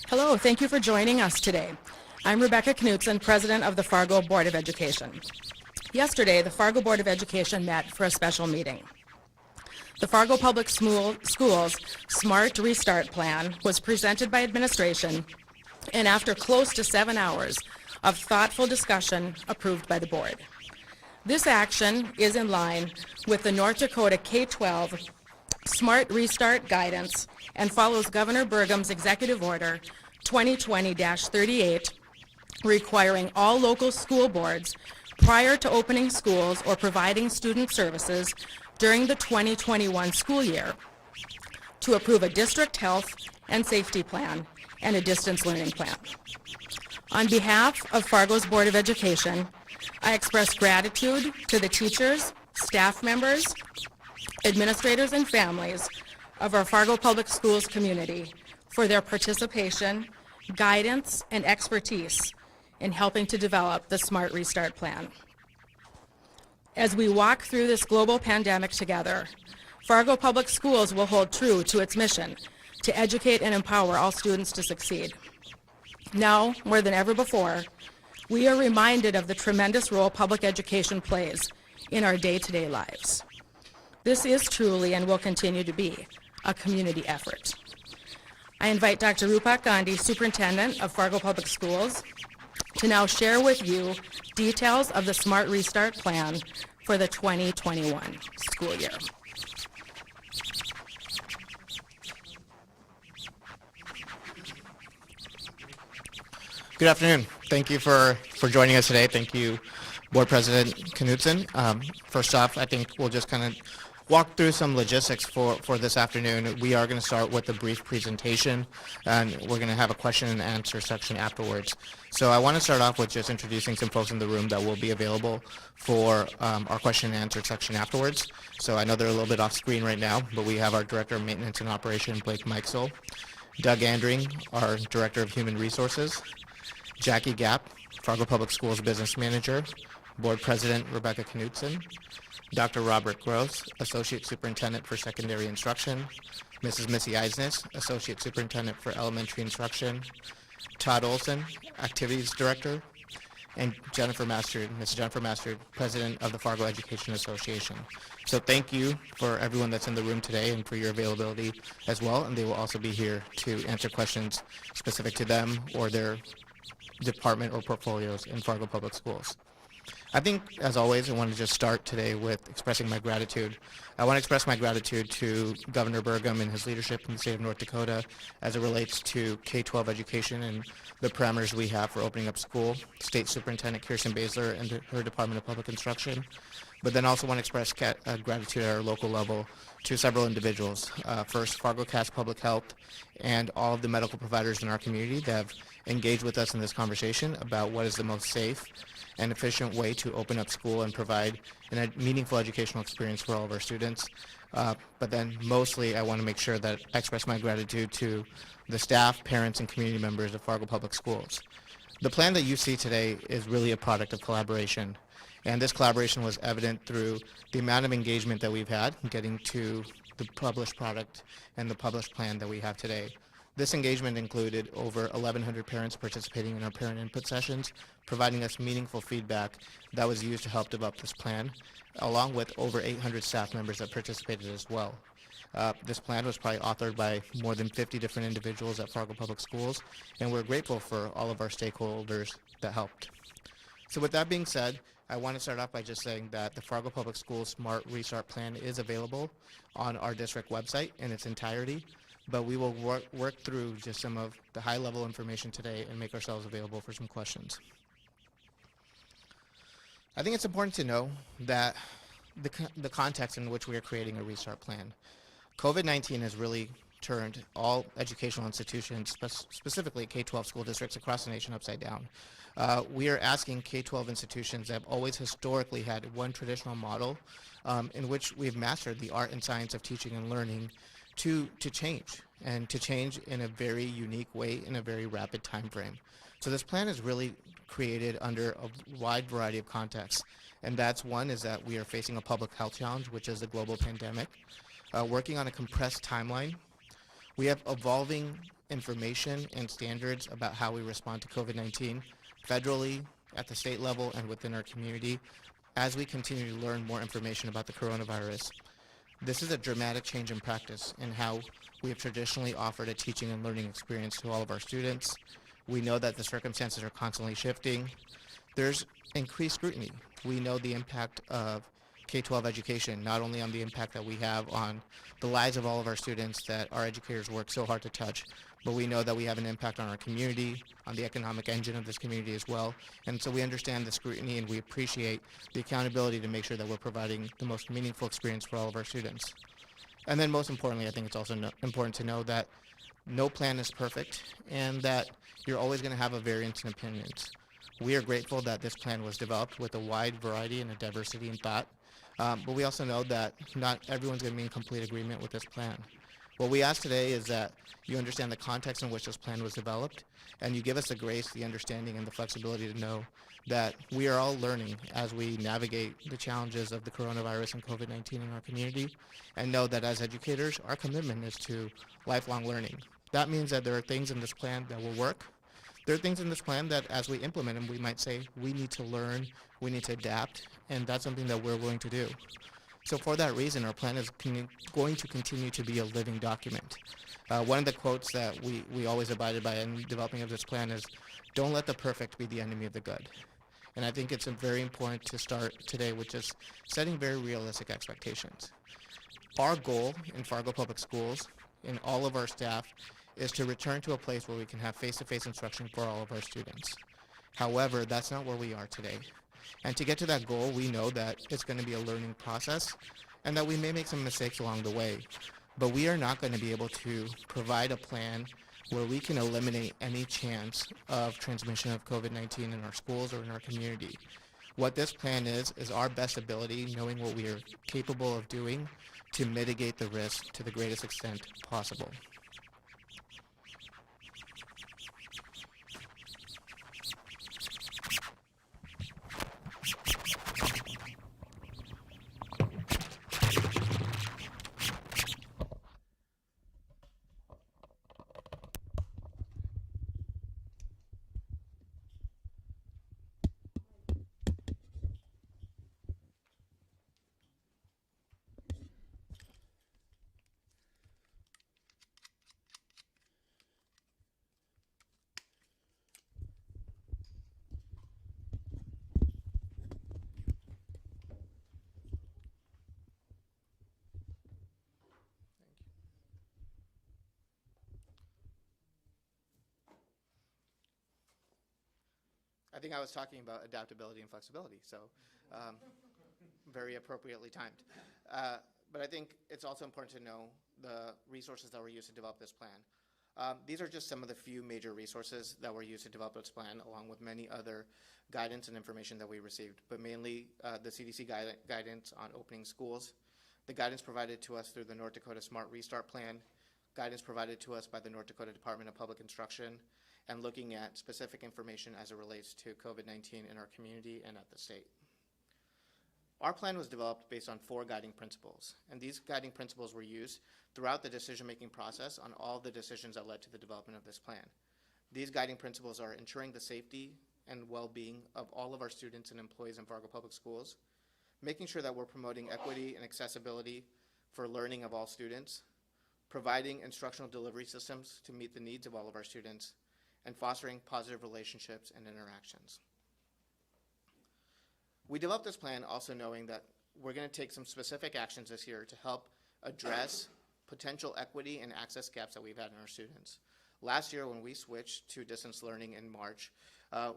Hello, thank you for joining us today. I'm Rebecca Knutson, President of the Fargo Board of Education. Yesterday, the Fargo Board of Education met for a special meeting. The Fargo Public Schools Smart Restart Plan was presented by administration and after close to 7 hours of thoughtful discussion, approved by the board. This action is in line with the North Dakota K-12 Smart Restart Guidance and follows Governor Burgum's Executive Order 2020-38, requiring all local school boards prior to opening schools or providing student services during the 2021 school year to approve a district health and safety plan and a distance learning plan. On behalf of Fargo's Board of Education, I express gratitude to the teachers, staff members, administrators, and families of our Fargo Public Schools community for their participation, guidance, and expertise in helping to develop the Smart Restart Plan. As we walk through this global pandemic together, Fargo Public Schools will hold true to its mission to educate and empower all students to succeed. Now, more than ever before, we are reminded of the tremendous role public education plays in our day-to-day lives. This is truly and will continue to be a community effort. I invite Dr. Rupak Gandhi, Superintendent of Fargo Public Schools, to now share with you details of the Smart Restart Plan for the 2021 school year. Good afternoon. Thank you for joining us today. Thank you, Board President Knutson. First off, I think we'll just kind of walk through some logistics for this afternoon. We are going to start with a brief presentation, and we're going to have a question and answer section afterwards. So I want to start off with just introducing some folks in the room that will be available for our question and answer section afterwards. So I know they're a little bit off screen right now, but we have our Director of Maintenance and Operation, Blake Mikesel, Doug Andring, our Director of Human Resources, Jackie Gapp, Fargo Public Schools Business Manager, Board President Rebecca Knutson, Dr. Robert Gross, Associate Superintendent for Secondary Instruction, Mrs. Missy Eisnes, Associate Superintendent for Elementary Instruction, Todd Olson, Activities Director, and Jennifer Mastard, Mrs. Jennifer Mastard, President of the Fargo Education Association. So thank you for everyone that's in the room today and for your availability as well, and they will also be here to answer questions specific to them or their department or portfolios in Fargo Public Schools. I think, as always, I want to just start today with expressing my gratitude. I want to express my gratitude to Governor Burgum and his leadership in the state of North Dakota as it relates to K-12 education and the parameters we have for opening up school, State Superintendent Kirsten Baszler and her Department of Public Instruction, but then also want to express gratitude at our local level to several individuals. First, Fargo Cast Public Health and all of the medical providers in our community that have engaged with us in this conversation about what is the most safe and efficient way to open up school and provide a meaningful educational experience for all of our students. But then mostly I want to make sure that I express my gratitude to the staff, parents, and community members of Fargo Public Schools. The plan that you see today is really a product of collaboration. And this collaboration was evident through the amount of engagement that we've had getting to the published product and the published plan that we have today. This engagement included over 1,100 parents participating in our parent input sessions, providing us meaningful feedback that was used to help develop this plan, along with over 800 staff members that participated as well. This plan was probably authored by more than 50 different individuals at Fargo Public Schools, and we're grateful for all of our stakeholders that helped. So with that being said, I want to start off by just saying that the Fargo Public Schools Smart Restart Plan is available on our district website in its entirety, but we will work through just some of the high-level information today and make ourselves available for some questions. I think it's important to know that the context in which we are creating a restart plan. COVID-19 has really turned all educational institutions, specifically K-12 school districts across the nation, upside down. We are asking K-12 institutions that have always historically had one traditional model in which we've mastered the art and science of teaching and learning to change, and to change in a very unique way in a very rapid time frame. So this plan is really created under a wide variety of contexts, and that's one is that we are facing a public health challenge, which is the global pandemic, working on a compressed timeline. We have evolving information and standards about how we respond to COVID-19 federally, at the state level, and within our community as we continue to learn more information about the coronavirus. This is a dramatic change in practice in how we have traditionally offered a teaching and learning experience to all of our students. We know that the circumstances are constantly shifting. There's increased scrutiny. We know the impact of K-12 education, not only on the impact that we have on the lives of all of our students that our educators work so hard to touch, but we know that we have an impact on our community, on the economic engine of this community as well. And so we understand the scrutiny, and we appreciate the accountability to make sure that we're providing the most meaningful experience for all of our students. And then most importantly, I think it's also important to know that no plan is perfect, and that you're always going to have a variance in opinions. We are grateful that this plan was developed with a wide variety and a diversity in thought, but we also know that not everyone's going to be in complete agreement with this plan. What we ask today is that you understand the context in which this plan was developed, and you give us the grace, the understanding, and the flexibility to know that we are all learning as we navigate the challenges of the coronavirus and COVID-19 in our community, and know that as educators, our commitment is to lifelong learning. That means that there are things in this plan that will work. There are things in this plan that as we implement them, we might say we need to learn, we need to adapt, and that's something that we're willing to do. So for that reason, our plan is going to continue to be a living document. One of the quotes that we always abided by in developing of this plan is, "Don't let the perfect be the enemy of the good." And I think it's very important to start today with just setting very realistic expectations. Our goal in Fargo Public Schools, in all of our staff, is to return to a place where we can have face-to-face instruction for all of our students. However, that's not where we are today. And to get to that goal, we know that it's going to be a learning process and that we may make some mistakes along the way. But we are not going to be able to provide a plan where we can eliminate any chance of transmission of COVID-19 in our schools or in our community. What this plan is our best ability, knowing what we are capable of doing, to mitigate the risk to the greatest extent possible. I think I was talking about adaptability and flexibility, so very appropriately timed. But I think it's also important to know the resources that were used to develop this plan. These are just some of the few major resources that were used to develop this plan, along with many other guidance and information that we received, but mainly the CDC guidance on opening schools, the guidance provided to us through the North Dakota Smart Restart Plan, guidance provided to us by the North Dakota Department of Public Instruction, and looking at specific information as it relates to COVID-19 in our community and at the state. Our plan was developed based on 4 guiding principles, and these guiding principles were used throughout the decision-making process on all the decisions that led to the development of this plan. These guiding principles are ensuring the safety and well-being of all of our students and employees in Fargo Public Schools, making sure that we're promoting equity and accessibility for learning of all students, providing instructional delivery systems to meet the needs of all of our students, and fostering positive relationships and interactions. We developed this plan also knowing that we're going to take some specific actions this year to help address potential equity and access gaps that we've had in our students. Last year, when we switched to distance learning in March,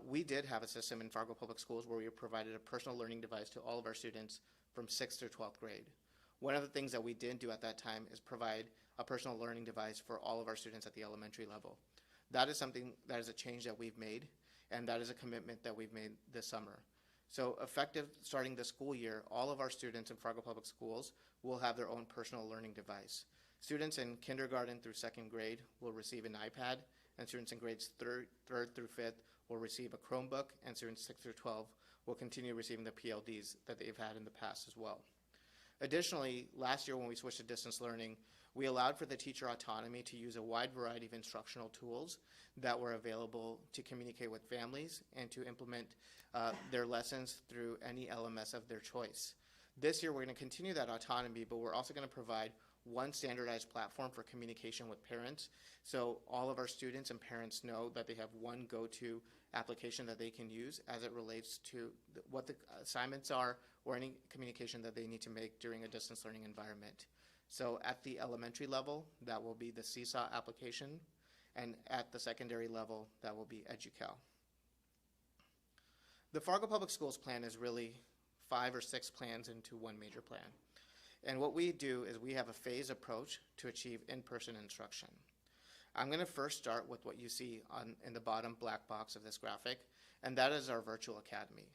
we did have a system in Fargo Public Schools where we provided a personal learning device to all of our students from 6th through 12th grade. One of the things that we didn't do at that time is provide a personal learning device for all of our students at the elementary level. That is something, that is a change that we've made, and that is a commitment that we've made this summer. So effective starting the school year, all of our students in Fargo Public Schools will have their own personal learning device. Students in kindergarten through second grade will receive an iPad, and students in grades third through fifth will receive a Chromebook, and students 6 through 12 will continue receiving the PLDs that they've had in the past as well. Additionally, last year when we switched to distance learning, we allowed for the teacher autonomy to use a wide variety of instructional tools that were available to communicate with families and to implement their lessons through any LMS of their choice. This year we're going to continue that autonomy, but we're also going to provide one standardized platform for communication with parents, so all of our students and parents know that they have one go-to application that they can use as it relates to what the assignments are or any communication that they need to make during a distance learning environment. So at the elementary level, that will be the Seesaw application, and at the secondary level, that will be Educator. The Fargo Public Schools plan is really 5 or 6 plans into one major plan. And what we do is we have a phased approach to achieve in-person instruction. I'm going to first start with what you see in the bottom black box of this graphic, and that is our virtual academy.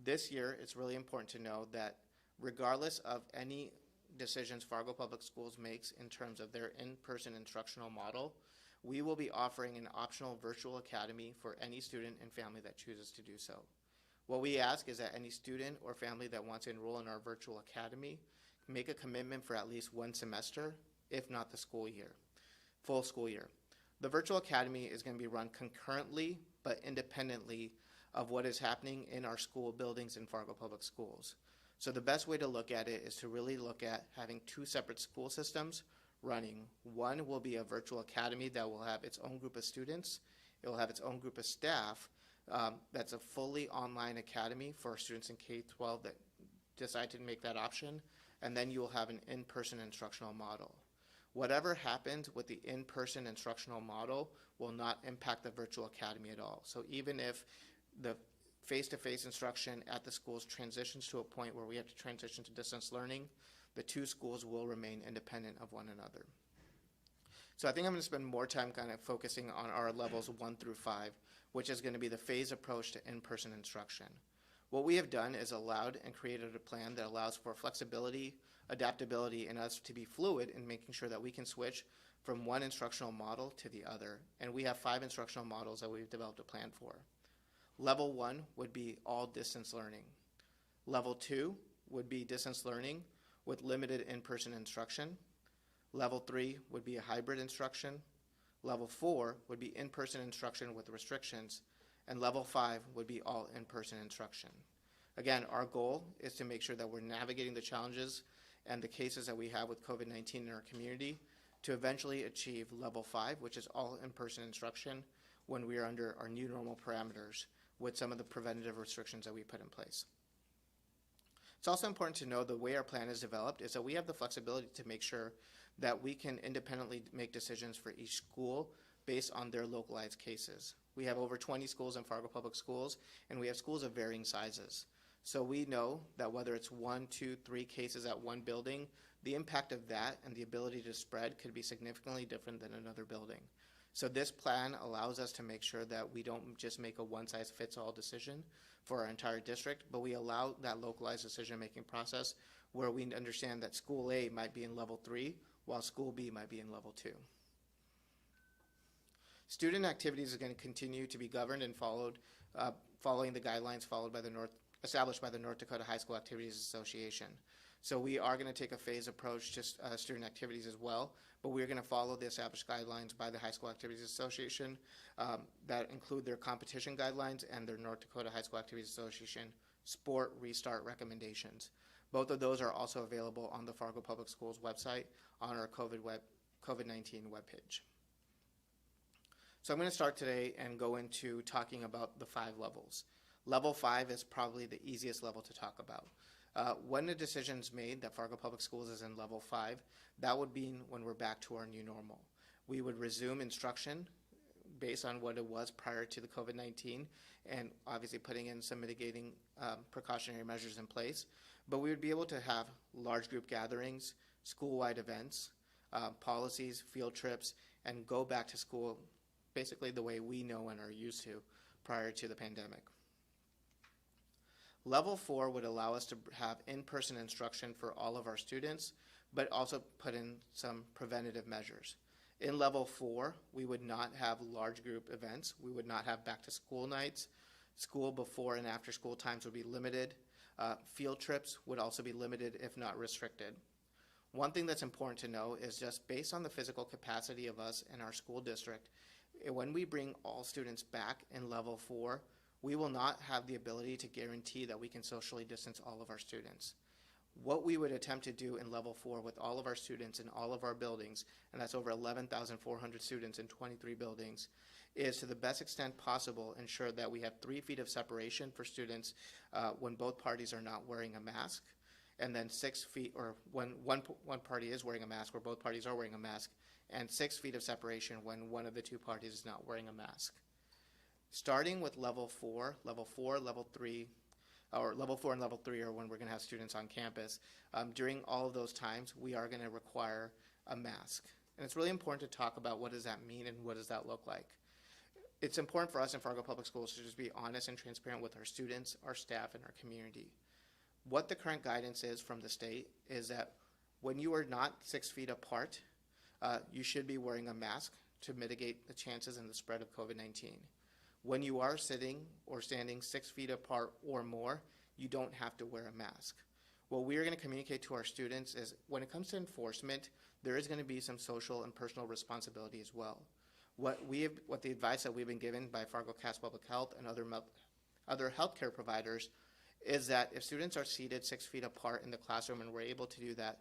This year, it's really important to know that regardless of any decisions Fargo Public Schools makes in terms of their in-person instructional model, we will be offering an optional virtual academy for any student and family that chooses to do so. What we ask is that any student or family that wants to enroll in our virtual academy make a commitment for at least one semester, if not the school year, full school year. The virtual academy is going to be run concurrently but independently of what is happening in our school buildings in Fargo Public Schools. So the best way to look at it is to really look at having 2 separate school systems running. One will be a virtual academy that will have its own group of students. It will have its own group of staff. That's a fully online academy for students in K-12 that decide to make that option. And then you will have an in-person instructional model. Whatever happens with the in-person instructional model will not impact the virtual academy at all. So even if the face-to-face instruction at the schools transitions to a point where we have to transition to distance learning, the 2 schools will remain independent of one another. So I think I'm going to spend more time kind of focusing on our levels 1 through 5, which is going to be the phased approach to in-person instruction. What we have done is allowed and created a plan that allows for flexibility, adaptability, and us to be fluid in making sure that we can switch from one instructional model to the other. And we have 5 instructional models that we've developed a plan for. Level 1 would be all distance learning. Level 2 would be distance learning with limited in-person instruction. Level 3 would be a hybrid instruction. Level 4 would be in-person instruction with restrictions. And level 5 would be all in-person instruction. Again, our goal is to make sure that we're navigating the challenges and the cases that we have with COVID-19 in our community to eventually achieve level 5, which is all in-person instruction when we are under our new normal parameters with some of the preventative restrictions that we put in place. It's also important to know the way our plan is developed is that we have the flexibility to make sure that we can independently make decisions for each school based on their localized cases. We have over 20 schools in Fargo Public Schools, and we have schools of varying sizes. So we know that whether it's 1, 2, 3 cases at one building, the impact of that and the ability to spread could be significantly different than another building. So this plan allows us to make sure that we don't just make a one-size-fits-all decision for our entire district, but we allow that localized decision-making process where we understand that school A might be in level 3, while school B might be in level 2. Student activities are going to continue to be governed and followed, following the guidelines established by the North Dakota High School Activities Association. So we are going to take a phased approach to student activities as well, but we're going to follow the established guidelines by the High School Activities Association that include their competition guidelines and their North Dakota High School Activities Association sport restart recommendations. Both of those are also available on the Fargo Public Schools website on our COVID-19 webpage. So I'm going to start today and go into talking about the 5 levels. Level 5 is probably the easiest level to talk about. When the decision's made that Fargo Public Schools is in level 5, that would be when we're back to our new normal. We would resume instruction based on what it was prior to the COVID-19 and obviously putting in some mitigating precautionary measures in place. But we would be able to have large group gatherings, school-wide events, policies, field trips, and go back to school basically the way we know and are used to prior to the pandemic. Level 4 would allow us to have in-person instruction for all of our students, but also put in some preventative measures. In level 4, we would not have large group events. We would not have back to school nights. School before and after school times would be limited. Field trips would also be limited, if not restricted. One thing that's important to know is just based on the physical capacity of us and our school district, when we bring all students back in level 4, we will not have the ability to guarantee that we can socially distance all of our students. What we would attempt to do in level 4 with all of our students in all of our buildings, and that's over 11,400 students in 23 buildings, is to the best extent possible ensure that we have 3 feet of separation for students when both parties are not wearing a mask, and then 6 feet, or when one party is wearing a mask or both parties are wearing a mask, and 6 feet of separation when one of the two parties is not wearing a mask. Starting with level 4, level 3 and level 3 are when we're going to have students on campus. During all of those times, we are going to require a mask. And it's really important to talk about what does that mean and what does that look like. It's important for us in Fargo Public Schools to just be honest and transparent with our students, our staff, and our community. What the current guidance is from the state is that when you are not 6 feet apart, you should be wearing a mask to mitigate the chances and the spread of COVID-19. When you are sitting or standing 6 feet apart or more, you don't have to wear a mask. What we are going to communicate to our students is when it comes to enforcement, there is going to be some social and personal responsibility as well. What the advice that we've been given by Fargo Cass Public Health and other healthcare providers is that if students are seated 6 feet apart in the classroom and we're able to do that,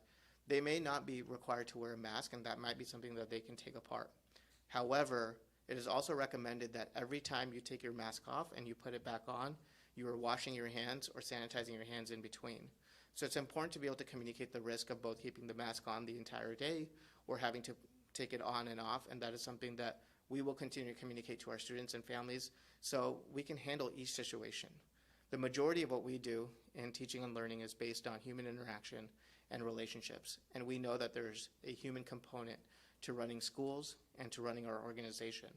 they may not be required to wear a mask, and that might be something that they can take apart. However, it is also recommended that every time you take your mask off and you put it back on, you are washing your hands or sanitizing your hands in between. So it's important to be able to communicate the risk of both keeping the mask on the entire day or having to take it on and off, and that is something that we will continue to communicate to our students and families so we can handle each situation. The majority of what we do in teaching and learning is based on human interaction and relationships, and we know that there's a human component to running schools and to running our organization.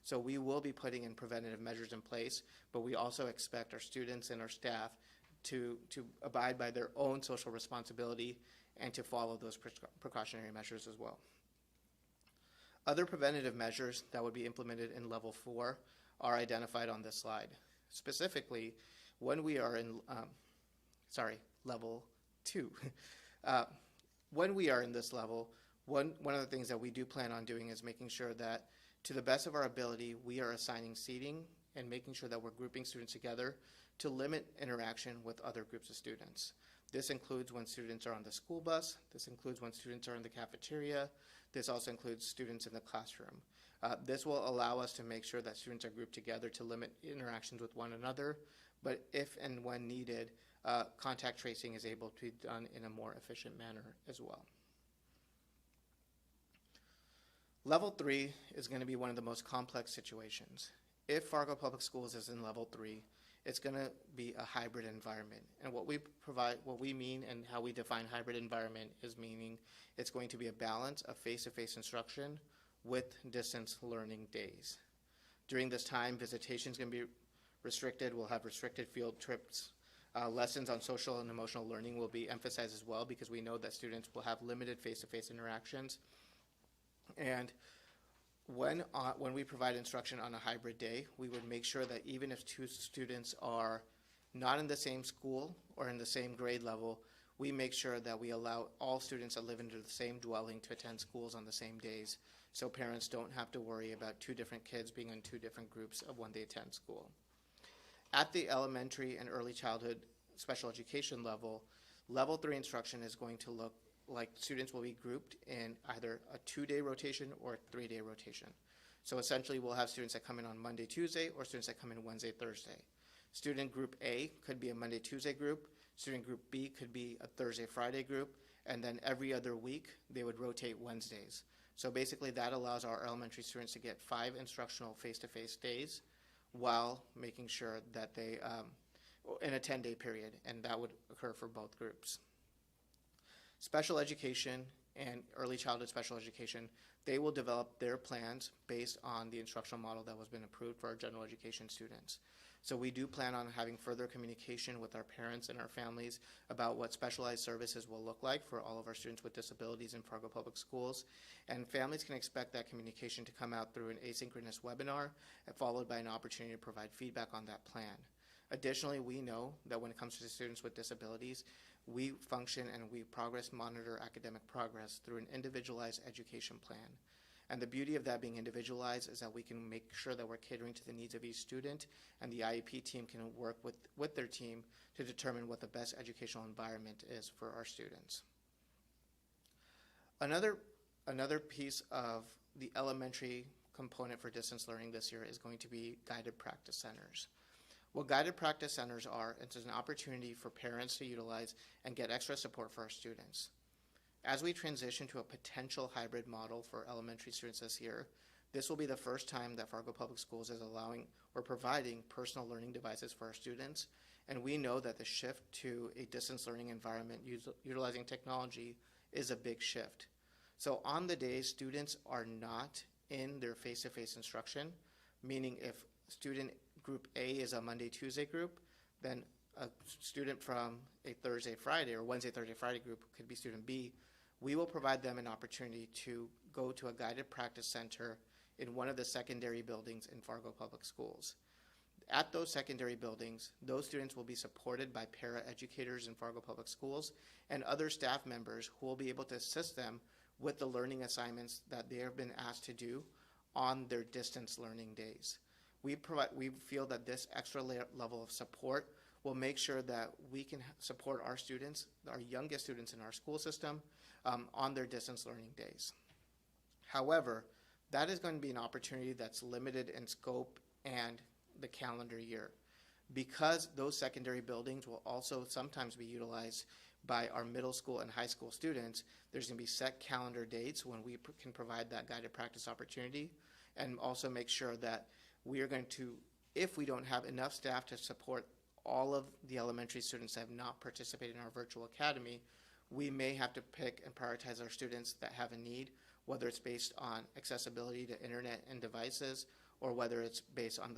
So we will be putting in preventative measures in place, but we also expect our students and our staff to abide by their own social responsibility and to follow those precautionary measures as well. Other preventative measures that would be implemented in level 4 are identified on this slide. Specifically, when we are in, level 2. When we are in this level, one of the things that we do plan on doing is making sure that to the best of our ability, we are assigning seating and making sure that we're grouping students together to limit interaction with other groups of students. This includes when students are on the school bus. This includes when students are in the cafeteria. This also includes students in the classroom. This will allow us to make sure that students are grouped together to limit interactions with one another, but if and when needed, contact tracing is able to be done in a more efficient manner as well. Level 3 is going to be one of the most complex situations. If Fargo Public Schools is in level 3, it's going to be a hybrid environment. And what we mean and how we define hybrid environment is meaning it's going to be a balance of face-to-face instruction with distance learning days. During this time, visitation is going to be restricted. We'll have restricted field trips. Lessons on social and emotional learning will be emphasized as well because we know that students will have limited face-to-face interactions. And when we provide instruction on a hybrid day, we would make sure that even if two students are not in the same school or in the same grade level, we make sure that we allow all students that live into the same dwelling to attend schools on the same days, so parents don't have to worry about 2 different kids being in 2 different groups of when they attend school. At the elementary and early childhood special education level, level 3 instruction is going to look like students will be grouped in either a 2-day rotation or a 3-day rotation. So essentially we'll have students that come in on Monday, Tuesday, or students that come in Wednesday, Thursday. Student group A could be a Monday, Tuesday group. Student group B could be a Thursday, Friday group. And then every other week they would rotate Wednesdays. So basically that allows our elementary students to get 5 instructional face-to-face days while making sure that they, in a 10-day period, and that would occur for both groups. Special education and early childhood special education, they will develop their plans based on the instructional model that was been approved for our general education students. So we do plan on having further communication with our parents and our families about what specialized services will look like for all of our students with disabilities in Fargo Public Schools. And families can expect that communication to come out through an asynchronous webinar, followed by an opportunity to provide feedback on that plan. Additionally, we know that when it comes to students with disabilities, we function and we progress monitor academic progress through an individualized education plan. And the beauty of that being individualized is that we can make sure that we're catering to the needs of each student, and the IEP team can work with their team to determine what the best educational environment is for our students. Another piece of the elementary component for distance learning this year is going to be guided practice centers. What guided practice centers are, it's an opportunity for parents to utilize and get extra support for our students. As we transition to a potential hybrid model for elementary students this year, this will be the first time that Fargo Public Schools is allowing or providing personal learning devices for our students, and we know that the shift to a distance learning environment utilizing technology is a big shift. So on the days students are not in their face-to-face instruction, meaning if student group A is a Monday, Tuesday group, then a student from a Thursday, Friday, or Wednesday, Thursday, Friday group could be student B. We will provide them an opportunity to go to a guided practice center in one of the secondary buildings in Fargo Public Schools. At those secondary buildings, those students will be supported by para-educators in Fargo Public Schools and other staff members who will be able to assist them with the learning assignments that they have been asked to do on their distance learning days. We feel that this extra level of support will make sure that we can support our students, our youngest students in our school system, on their distance learning days. However, that is going to be an opportunity that's limited in scope and the calendar year. Because those secondary buildings will also sometimes be utilized by our middle school and high school students, there's going to be set calendar dates when we can provide that guided practice opportunity, and also make sure that we are going to, if we don't have enough staff to support all of the elementary students that have not participated in our virtual academy, we may have to pick and prioritize our students that have a need, whether it's based on accessibility to internet and devices, or whether it's based on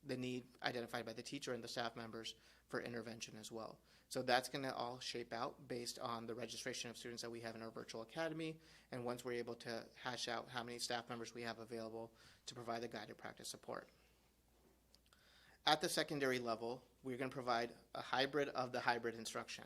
the need identified by the teacher and the staff members for intervention as well. So that's going to all shape out based on the registration of students that we have in our virtual academy, and once we're able to hash out how many staff members we have available to provide the guided practice support. At the secondary level, we're going to provide a hybrid of the hybrid instruction.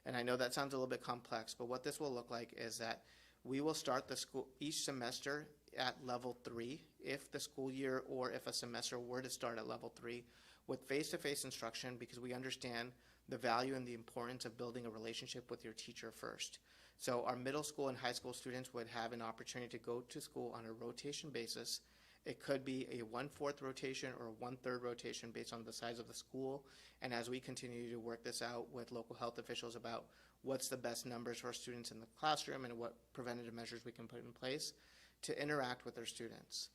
And I know that sounds a little bit complex, but what this will look like is that we will start the school each semester at level 3 if the school year or if a semester were to start at level 3 with face-to-face instruction, because we understand the value and the importance of building a relationship with your teacher first. So our middle school and high school students would have an opportunity to go to school on a rotation basis. It could be a 1/4 rotation or a 1/3 rotation based on the size of the school. And as we continue to work this out with local health officials about what's the best numbers for our students in the classroom and what preventative measures we can put in place to interact with our students.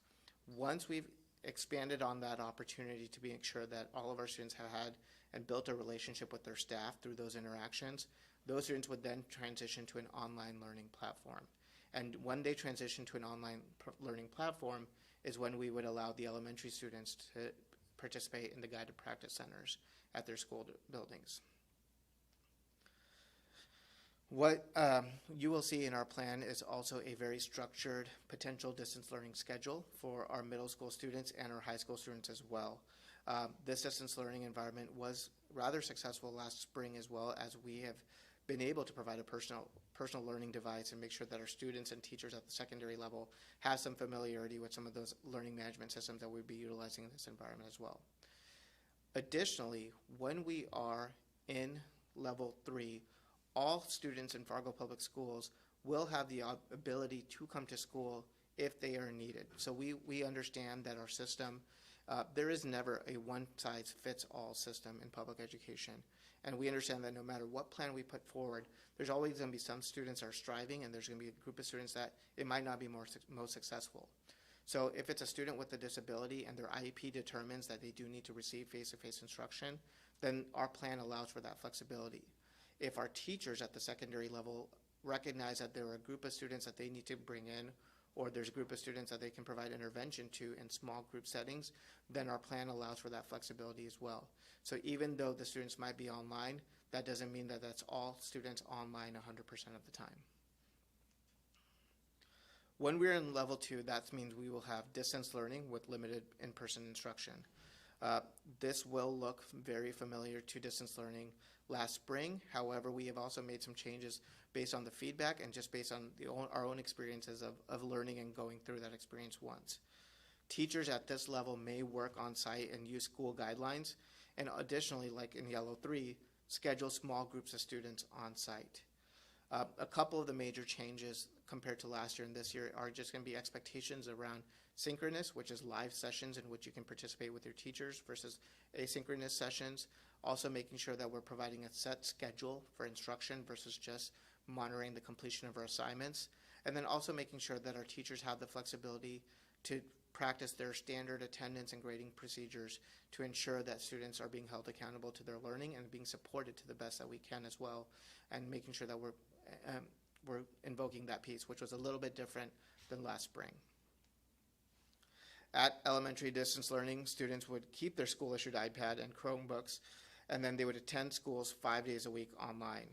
Once we've expanded on that opportunity to make sure that all of our students have had and built a relationship with their staff through those interactions, those students would then transition to an online learning platform. And when they transition to an online learning platform is when we would allow the elementary students to participate in the guided practice centers at their school buildings. What you will see in our plan is also a very structured potential distance learning schedule for our middle school students and our high school students as well. This distance learning environment was rather successful last spring, as well as we have been able to provide a personal learning device and make sure that our students and teachers at the secondary level have some familiarity with some of those learning management systems that we'd be utilizing in this environment as well. Additionally, when we are in level 3, all students in Fargo Public Schools will have the ability to come to school if they are needed. So we understand that our system, there is never a one-size-fits-all system in public education. And we understand that no matter what plan we put forward, there's always going to be some students that are striving, and there's going to be a group of students that it might not be most successful. So if it's a student with a disability and their IEP determines that they do need to receive face-to-face instruction, then our plan allows for that flexibility. If our teachers at the secondary level recognize that there are a group of students that they need to bring in, or there's a group of students that they can provide intervention to in small group settings, then our plan allows for that flexibility as well. So even though the students might be online, that doesn't mean that that's all students online 100% of the time. When we're in level 2, that means we will have distance learning with limited in-person instruction. This will look very familiar to distance learning last spring. However, we have also made some changes based on the feedback and just based on our own experiences of learning and going through that experience once. Teachers at this level may work on site and use school guidelines, and additionally, like in Yellow 3, schedule small groups of students on site. A couple of the major changes compared to last year and this year are just going to be expectations around synchronous, which is live sessions in which you can participate with your teachers, versus asynchronous sessions. Also making sure that we're providing a set schedule for instruction versus just monitoring the completion of our assignments. And then also making sure that our teachers have the flexibility to practice their standard attendance and grading procedures to ensure that students are being held accountable to their learning and being supported to the best that we can as well, and making sure that we're invoking that piece, which was a little bit different than last spring. At elementary distance learning, students would keep their school-issued iPad and Chromebooks, and then they would attend schools 5 days a week online.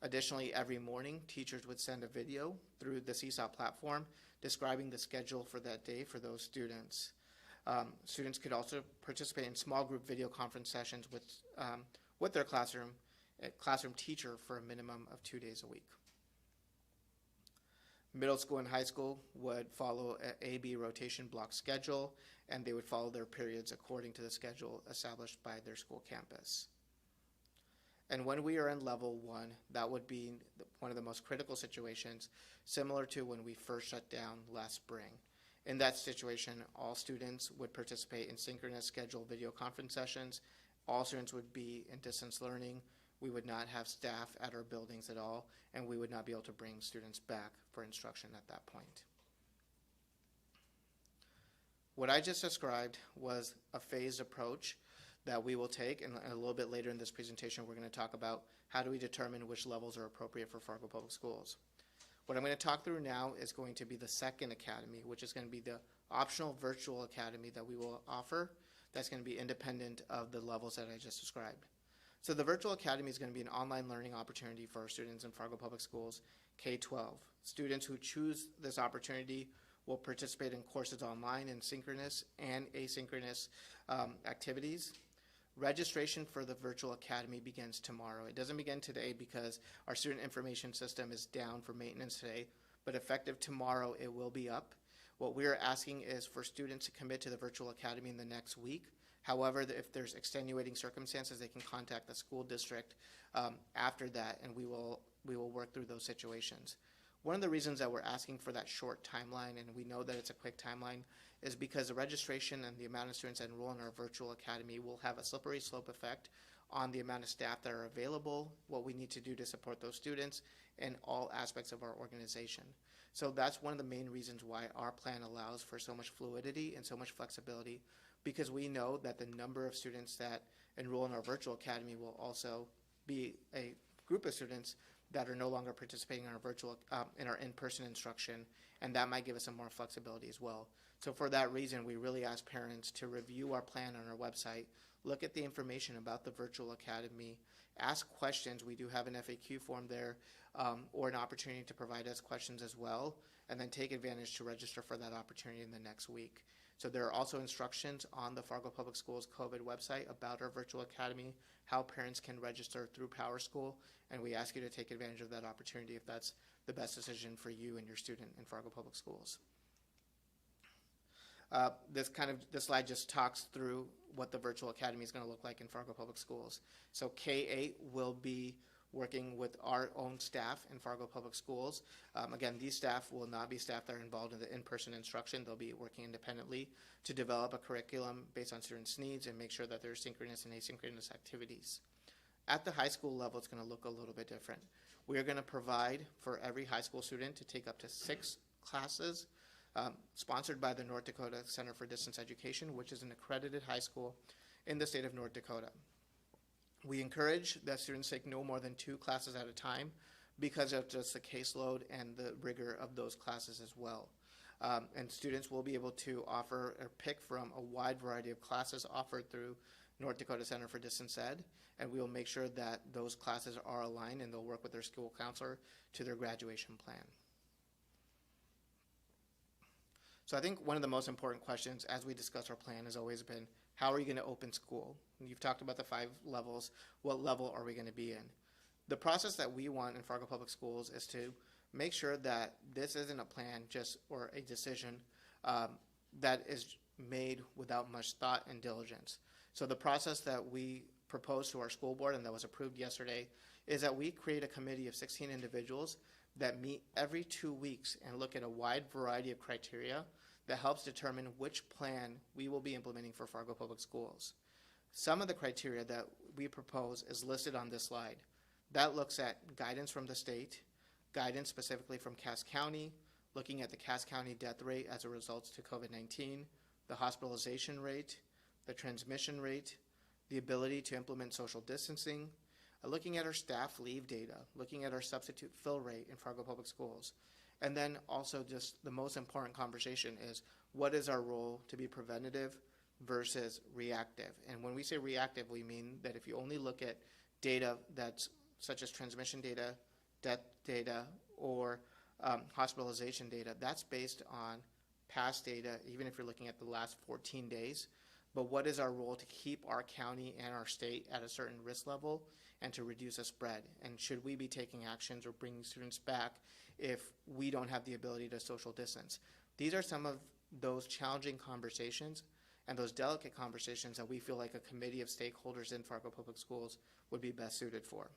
Additionally, every morning, teachers would send a video through the Seesaw platform describing the schedule for that day for those students. Students could also participate in small group video conference sessions with their classroom teacher for a minimum of 2 days a week. Middle school and high school would follow an A-B rotation block schedule, and they would follow their periods according to the schedule established by their school campus. And when we are in level 1, that would be one of the most critical situations, similar to when we first shut down last spring. In that situation, all students would participate in synchronous scheduled video conference sessions. All students would be in distance learning. We would not have staff at our buildings at all, and we would not be able to bring students back for instruction at that point. What I just described was a phased approach that we will take, and a little bit later in this presentation we're going to talk about how do we determine which levels are appropriate for Fargo Public Schools. What I'm going to talk through now is going to be the second academy, which is going to be the optional virtual academy that we will offer that's going to be independent of the levels that I just described. So the virtual academy is going to be an online learning opportunity for our students in Fargo Public Schools K-12. Students who choose this opportunity will participate in courses online in synchronous and asynchronous activities. Registration for the virtual academy begins tomorrow. It doesn't begin today because our student information system is down for maintenance today, but effective tomorrow it will be up. What we're asking is for students to commit to the virtual academy in the next week. However, if there's extenuating circumstances, they can contact the school district after that, and we will work through those situations. One of the reasons that we're asking for that short timeline, and we know that it's a quick timeline, is because the registration and the amount of students that enroll in our virtual academy will have a slippery slope effect on the amount of staff that are available, what we need to do to support those students, and all aspects of our organization. So that's one of the main reasons why our plan allows for so much fluidity and so much flexibility, because we know that the number of students that enroll in our virtual academy will also be a group of students that are no longer participating in our virtual, in our in-person instruction, and that might give us some more flexibility as well. So for that reason, we really ask parents to review our plan on our website, look at the information about the virtual academy, ask questions. We do have an FAQ form there, or an opportunity to provide us questions as well, and then take advantage to register for that opportunity in the next week. So there are also instructions on the Fargo Public Schools COVID website about our virtual academy, how parents can register through PowerSchool, and we ask you to take advantage of that opportunity if that's the best decision for you and your student in Fargo Public Schools. This slide just talks through what the virtual academy is going to look like in Fargo Public Schools. So K-8 will be working with our own staff in Fargo Public Schools. Again, these staff will not be staff that are involved in the in-person instruction. They'll be working independently to develop a curriculum based on students' needs and make sure that there are synchronous and asynchronous activities. At the high school level, it's going to look a little bit different. We are going to provide for every high school student to take up to 6 classes sponsored by the North Dakota Center for Distance Education, which is an accredited high school in the state of North Dakota. We encourage that students take no more than 2 classes at a time, because of just the caseload and the rigor of those classes as well. And students will be able to offer or pick from a wide variety of classes offered through North Dakota Center for Distance Ed, and we will make sure that those classes are aligned and they'll work with their school counselor to their graduation plan. So I think one of the most important questions as we discuss our plan has always been, how are you going to open school? And you've talked about the 5 levels. What level are we going to be in? The process that we want in Fargo Public Schools is to make sure that this isn't a plan just or a decision that is made without much thought and diligence. So the process that we proposed to our school board and that was approved yesterday is that we create a committee of 16 individuals that meet every 2 weeks and look at a wide variety of criteria that helps determine which plan we will be implementing for Fargo Public Schools. Some of the criteria that we propose is listed on this slide. That looks at guidance from the state, guidance specifically from Cass County, looking at the Cass County death rate as a result to COVID-19, the hospitalization rate, the transmission rate, the ability to implement social distancing, looking at our staff leave data, looking at our substitute fill rate in Fargo Public Schools. And then also just the most important conversation is, what is our role to be preventative versus reactive? And when we say reactive, we mean that if you only look at data that's such as transmission data, death data, or hospitalization data, that's based on past data, even if you're looking at the last 14 days. But what is our role to keep our county and our state at a certain risk level and to reduce the spread? And should we be taking actions or bringing students back if we don't have the ability to social distance? These are some of those challenging conversations and those delicate conversations that we feel like a committee of stakeholders in Fargo Public Schools would be best suited for.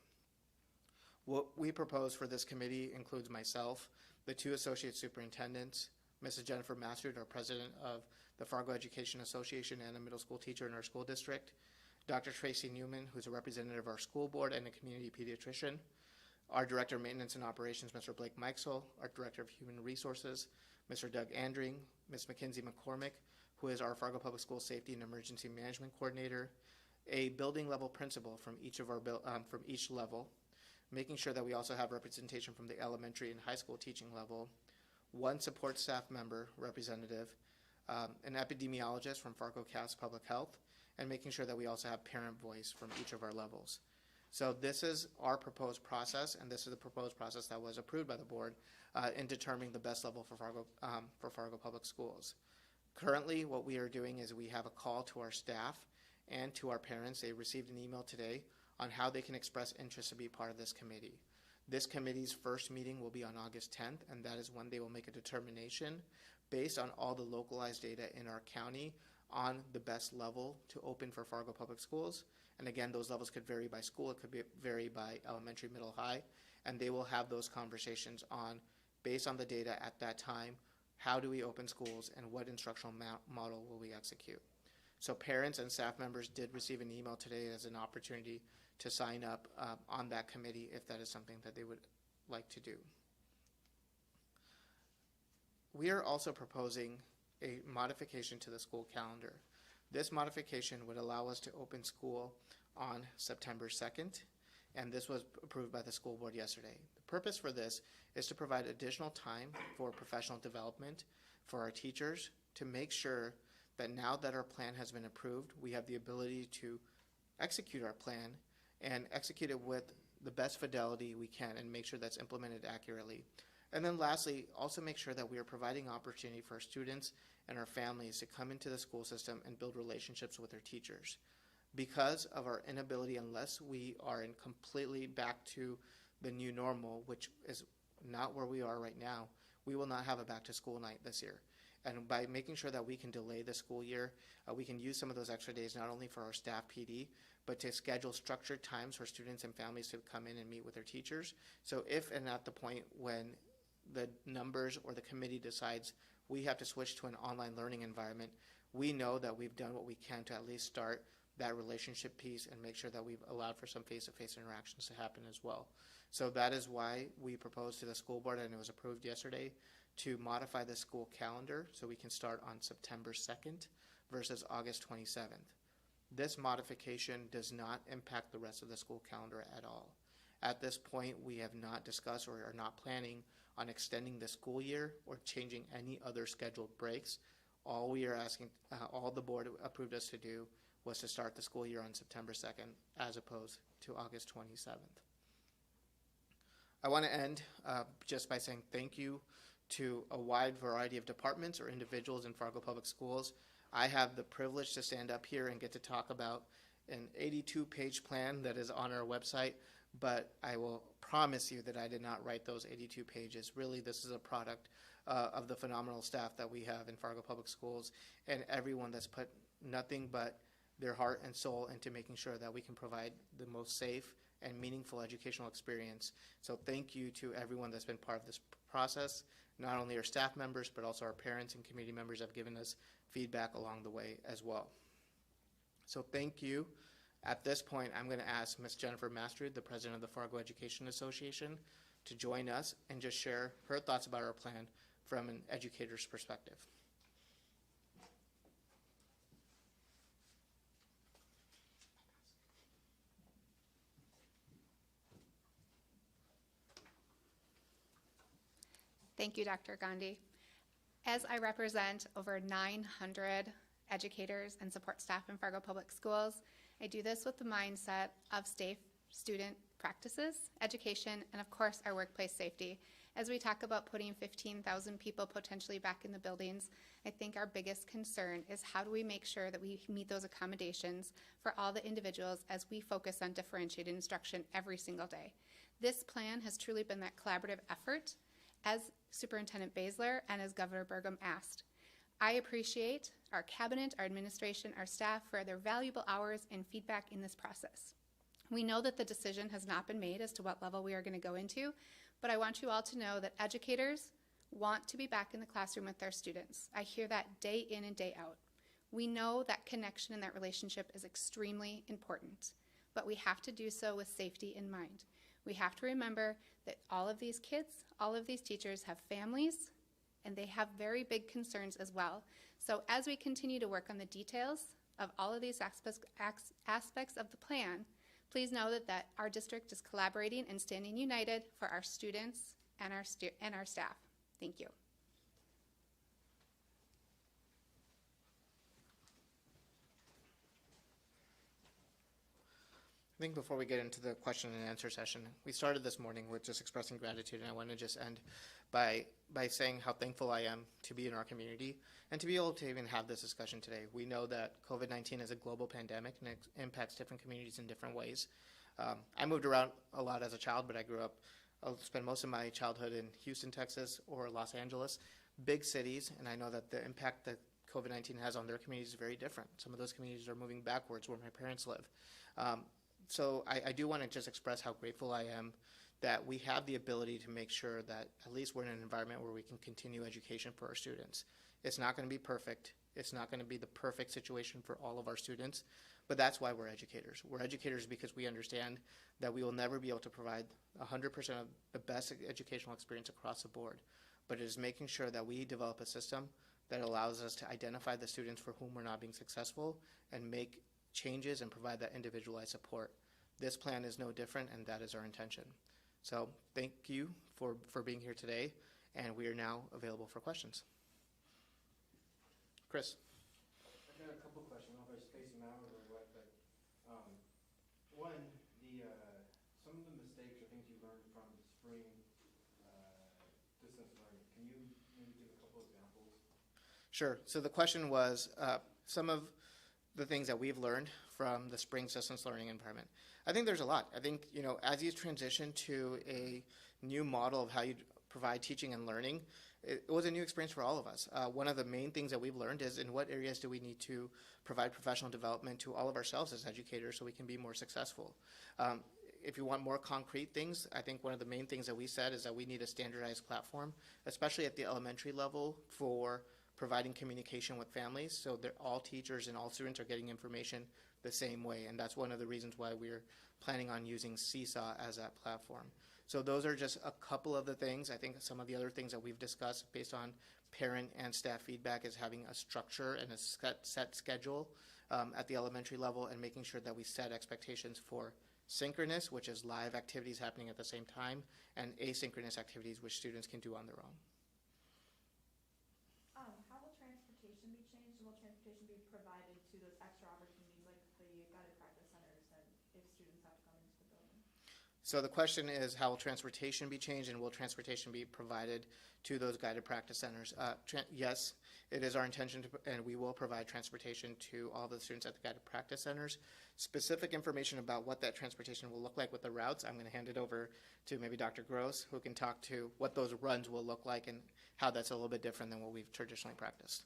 What we propose for this committee includes myself, the 2 associate superintendents, Mrs. Jennifer Mastert, our president of the Fargo Education Association and a middle school teacher in our school district, Dr. Tracy Newman, who's a representative of our school board and a community pediatrician, our director of maintenance and operations, Mr. Blake Mikesel, our director of human resources, Mr. Doug Andring, Ms. Mackenzie McCormick, who is our Fargo Public School Safety and Emergency Management Coordinator, a building level principal from each of our from each level, making sure that we also have representation from the elementary and high school teaching level, 1 support staff member representative, an epidemiologist from Fargo Cass Public Health, and making sure that we also have parent voice from each of our levels. So this is our proposed process, and this is the proposed process that was approved by the board in determining the best level for Fargo Public Schools. Currently, what we are doing is we have a call to our staff and to our parents. They received an email today on how they can express interest to be part of this committee. This committee's first meeting will be on August 10th, and that is when they will make a determination based on all the localized data in our county on the best level to open for Fargo Public Schools. And again, those levels could vary by school. It could vary by elementary, middle, high. And they will have those conversations on, based on the data at that time, how do we open schools and what instructional model will we execute. So parents and staff members did receive an email today as an opportunity to sign up on that committee if that is something that they would like to do. We are also proposing a modification to the school calendar. This modification would allow us to open school on September 2nd, and this was approved by the school board yesterday. The purpose for this is to provide additional time for professional development for our teachers to make sure that now that our plan has been approved, we have the ability to execute our plan and execute it with the best fidelity we can and make sure that's implemented accurately. And then lastly, also make sure that we are providing opportunity for our students and our families to come into the school system and build relationships with their teachers. Because of our inability, unless we are in completely back to the new normal, which is not where we are right now, we will not have a back to school night this year. And by making sure that we can delay the school year, we can use some of those extra days not only for our staff PD, but to schedule structured times for students and families to come in and meet with their teachers. So if and at the point when the numbers or the committee decides we have to switch to an online learning environment, we know that we've done what we can to at least start that relationship piece and make sure that we've allowed for some face-to-face interactions to happen as well. So that is why we proposed to the school board, and it was approved yesterday, to modify the school calendar so we can start on September 2nd versus August 27th. This modification does not impact the rest of the school calendar at all. At this point, we have not discussed or are not planning on extending the school year or changing any other scheduled breaks. All we are asking, all the board approved us to do was to start the school year on September 2nd as opposed to August 27th. I want to end just by saying thank you to a wide variety of departments or individuals in Fargo Public Schools. I have the privilege to stand up here and get to talk about an 82-page plan that is on our website, but I will promise you that I did not write those 82 pages. Really, this is a product of the phenomenal staff that we have in Fargo Public Schools and everyone that's put nothing but their heart and soul into making sure that we can provide the most safe and meaningful educational experience. So thank you to everyone that's been part of this process. Not only our staff members, but also our parents and community members have given us feedback along the way as well. So thank you. At this point, I'm going to ask Ms. Jennifer Mastrud, the president of the Fargo Education Association, to join us and just share her thoughts about our plan from an educator's perspective. Thank you, Dr. Gandhi. As I represent over 900 educators and support staff in Fargo Public Schools, I do this with the mindset of safe student practices, education, and of course our workplace safety. As we talk about putting 15,000 people potentially back in the buildings, I think our biggest concern is how do we make sure that we meet those accommodations for all the individuals as we focus on differentiated instruction every single day. This plan has truly been that collaborative effort, as Superintendent Baszler and as Governor Burgum asked. I appreciate our cabinet, our administration, our staff for their valuable hours and feedback in this process. We know that the decision has not been made as to what level we are going to go into, but I want you all to know that educators want to be back in the classroom with their students. I hear that day in and day out. We know that connection and that relationship is extremely important, but we have to do so with safety in mind. We have to remember that all of these kids, all of these teachers have families, and they have very big concerns as well. So as we continue to work on the details of all of these aspects of the plan, please know that our district is collaborating and standing united for our students and our staff. Thank you. I think before we get into the question and answer session, we started this morning with just expressing gratitude, and I want to just end by saying how thankful I am to be in our community and to be able to even have this discussion today. We know that COVID-19 is a global pandemic and it impacts different communities in different ways. I moved around a lot as a child, but I spent most of my childhood in Houston, Texas, or Los Angeles, big cities, and I know that the impact that COVID-19 has on their communities is very different. Some of those communities are moving backwards where my parents live. So I do want to just express how grateful I am that we have the ability to make sure that at least we're in an environment where we can continue education for our students. It's not going to be perfect. It's not going to be the perfect situation for all of our students, but that's why we're educators. We're educators because we understand that we will never be able to provide 100% of the best educational experience across the board, but it is making sure that we develop a system that allows us to identify the students for whom we're not being successful and make changes and provide that individualized support. This plan is no different, and that is our intention. So thank you for being here today, and we are now available for questions. Chris. I've got a couple of questions. I don't know if I space them out or what, but one, some of the mistakes or things you learned from the spring distance learning. Can you maybe give a couple examples? Sure. So the question was some of the things that we've learned from the spring distance learning environment. I think there's a lot. I think, as you transition to a new model of how you provide teaching and learning, it was a new experience for all of us. One of the main things that we've learned is in what areas do we need to provide professional development to all of ourselves as educators so we can be more successful. If you want more concrete things, I think one of the main things that we said is that we need a standardized platform, especially at the elementary level, for providing communication with families so that all teachers and all students are getting information the same way. And that's one of the reasons why we're planning on using Seesaw as that platform. So those are just a couple of the things. I think some of the other things that we've discussed based on parent and staff feedback is having a structure and a set schedule at the elementary level, and making sure that we set expectations for synchronous, which is live activities happening at the same time, and asynchronous activities which students can do on their own. How will transportation be changed, and will transportation be provided to those extra opportunities like the guided practice centers and if students have to come into the building? So the question is, how will transportation be changed, and will transportation be provided to those guided practice centers? Yes, it is our intention to, and we will provide transportation to all the students at the guided practice centers. Specific information about what that transportation will look like with the routes, I'm going to hand it over to maybe Dr. Gross, who can talk to what those runs will look like and how that's a little bit different than what we've traditionally practiced.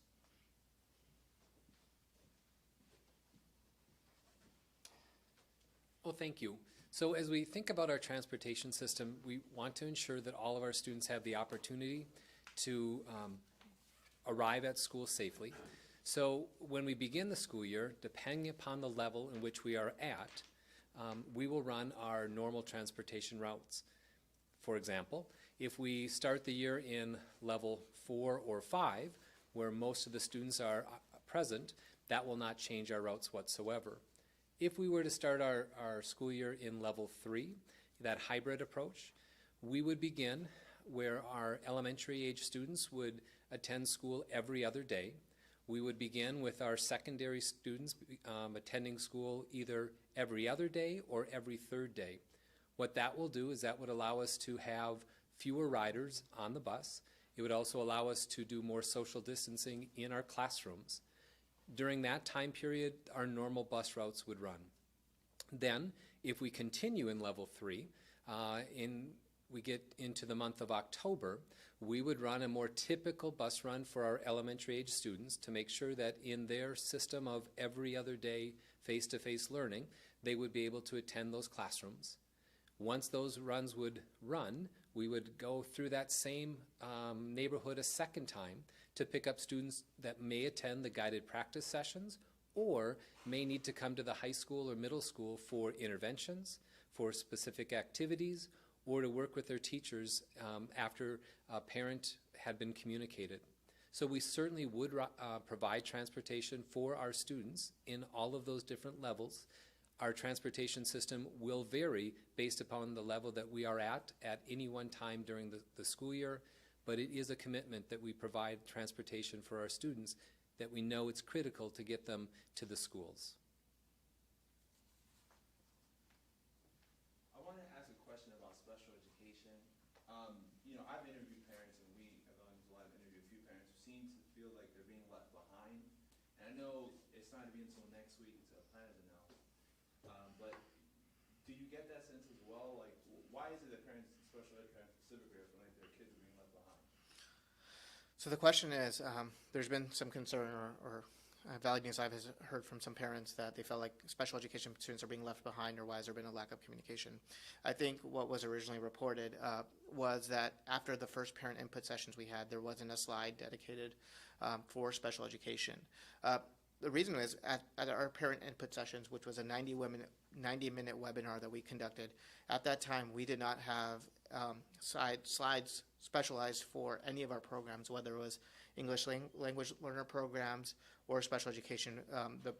Well, thank you. So as we think about our transportation system, we want to ensure that all of our students have the opportunity to arrive at school safely. So when we begin the school year, depending upon the level in which we are at, we will run our normal transportation routes. For example, if we start the year in level 4 or 5, where most of the students are present, that will not change our routes whatsoever. If we were to start our school year in level 3, that hybrid approach, we would begin where our elementary age students would attend school every other day. We would begin with our secondary students attending school either every other day or every third day. What that will do is that would allow us to have fewer riders on the bus. It would also allow us to do more social distancing in our classrooms. During that time period, our normal bus routes would run. Then, if we continue in level 3, we get into the month of October, we would run a more typical bus run for our elementary age students to make sure that in their system of every other day face-to-face learning, they would be able to attend those classrooms. Once those runs would run, we would go through that same neighborhood a second time to pick up students that may attend the guided practice sessions or may need to come to the high school or middle school for interventions, for specific activities, or to work with their teachers after a parent had been communicated. So we certainly would provide transportation for our students in all of those different levels. Our transportation system will vary based upon the level that we are at any one time during the school year, but it is a commitment that we provide transportation for our students, that we know it's critical to get them to the schools. I want to ask a question about special education. I've interviewed parents, and we have gone to a lot of interviews, a few parents who seem to feel like they're being left behind. And I know it's not to be until next week until a plan is announced. But do you get that sense as well? Like, why is it that parents, special ed parents specifically, are feeling like their kids are being left behind? So the question is, there's been some concern or valid news I've heard from some parents that they felt like special education students are being left behind, or why has there been a lack of communication. I think what was originally reported was that after the first parent input sessions we had, there wasn't a slide dedicated for special education. The reason is at our parent input sessions, which was a 90-minute webinar that we conducted, at that time we did not have slides specialized for any of our programs, whether it was English language learner programs or special education. The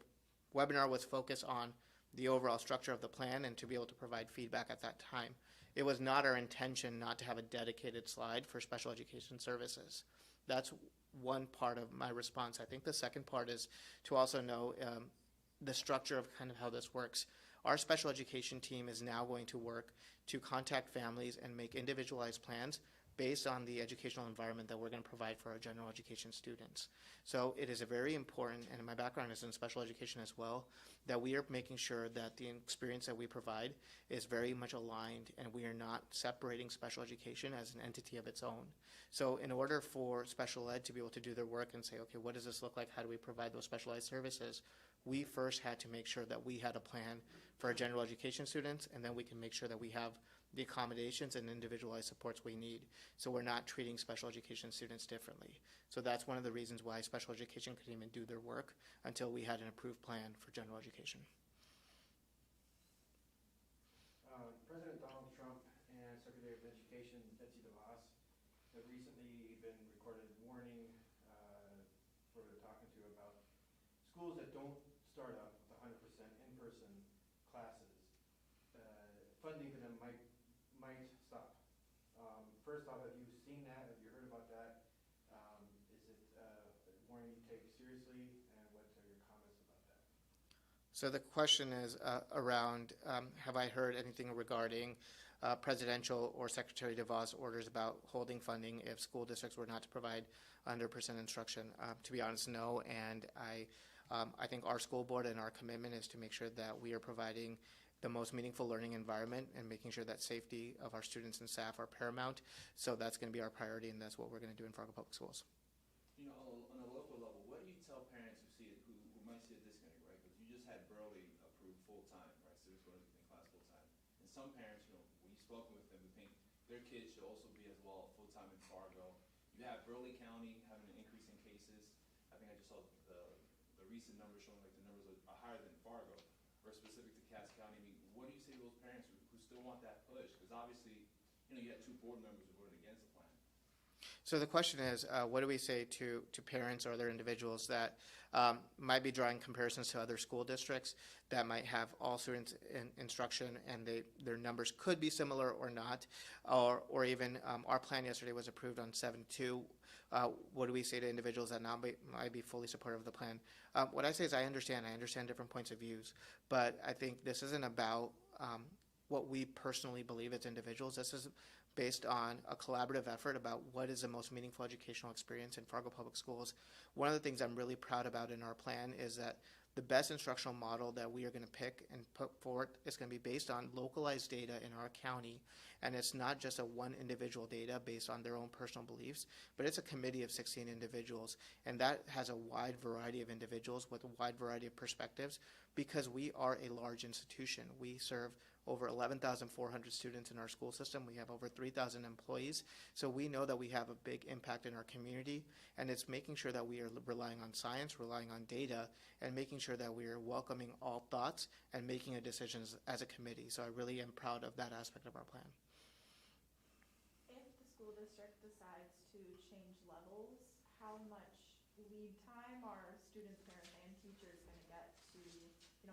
webinar was focused on the overall structure of the plan and to be able to provide feedback at that time. It was not our intention not to have a dedicated slide for special education services. That's one part of my response. I think the second part is to also know the structure of kind of how this works. Our special education team is now going to work to contact families and make individualized plans based on the educational environment that we're going to provide for our general education students. So it is a very important, and my background is in special education as well, that we are making sure that the experience that we provide is very much aligned and we are not separating special education as an entity of its own. So in order for special ed to be able to do their work and say, okay, what does this look like? How do we provide those specialized services? We first had to make sure that we had a plan for our general education students, and then we can make sure that we have the accommodations and individualized supports we need. So we're not treating special education students differently. So that's one of the reasons why special education couldn't even do their work until we had an approved plan for general education. President Donald Trump and Secretary of Education Betsy DeVos have recently been recorded warning for talking to about schools that don't start out with 100% in-person classes, funding for them might stop. First off, have you seen that? Have you heard about that? Is it warning you take seriously? And what are your comments about that? So the question is around, have I heard anything regarding presidential or Secretary DeVos orders about holding funding if school districts were not to provide 100% instruction? To be honest, no. And I think our school board and our commitment is to make sure that we are providing the most meaningful learning environment and making sure that safety of our students and staff are paramount. So that's going to be our priority, and that's what we're going to do in Fargo Public Schools. You know, on a local level, what do you tell parents who see it, who might see a disconnect, right? Because you just had Burley approved full-time, right? Students going in class full-time. And some parents, you know, when you've spoken with them, would think their kids should also be as well full-time in Fargo. You have Burley County having an increase in cases. I think I just saw the recent numbers showing like the numbers are higher than Fargo, or specific to Cass County. I mean, what do you say to those parents who still want that push? Because obviously, you know, you had 2 board members who voted against the plan. So the question is, what do we say to parents or other individuals that might be drawing comparisons to other school districts that might have all students in instruction and their numbers could be similar or not, or even our plan yesterday was approved on 7-2. What do we say to individuals that might be fully supportive of the plan? What I say is I understand different points of views, but I think this isn't about what we personally believe as individuals. This is based on a collaborative effort about what is the most meaningful educational experience in Fargo Public Schools. One of the things I'm really proud about in our plan is that the best instructional model that we are going to pick and put forward is going to be based on localized data in our county, and it's not just a one individual data based on their own personal beliefs, but it's a committee of 16 individuals, and that has a wide variety of individuals with a wide variety of perspectives because we are a large institution. We serve over 11,400 students in our school system. We have over 3,000 employees. So we know that we have a big impact in our community, and it's making sure that we are relying on science, relying on data, and making sure that we are welcoming all thoughts and making a decision as a committee. So I really am proud of that aspect of our plan. If the school district decides to change levels, how much lead time are students, parents, and teachers going to get to,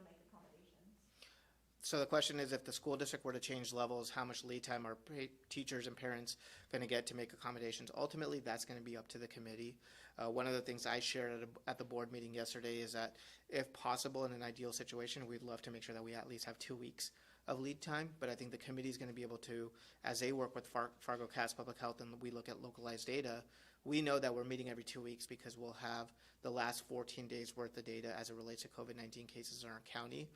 make accommodations? So the question is, if the school district were to change levels, how much lead time are teachers and parents going to get to make accommodations? Ultimately, that's going to be up to the committee. One of the things I shared at the board meeting yesterday is that if possible, in an ideal situation, we'd love to make sure that we at least have 2 weeks of lead time, but I think the committee is going to be able to, as they work with Fargo Cass Public Health and we look at localized data, we know that we're meeting every 2 weeks because we'll have the last 14 days worth of data as it relates to COVID-19 cases in our county.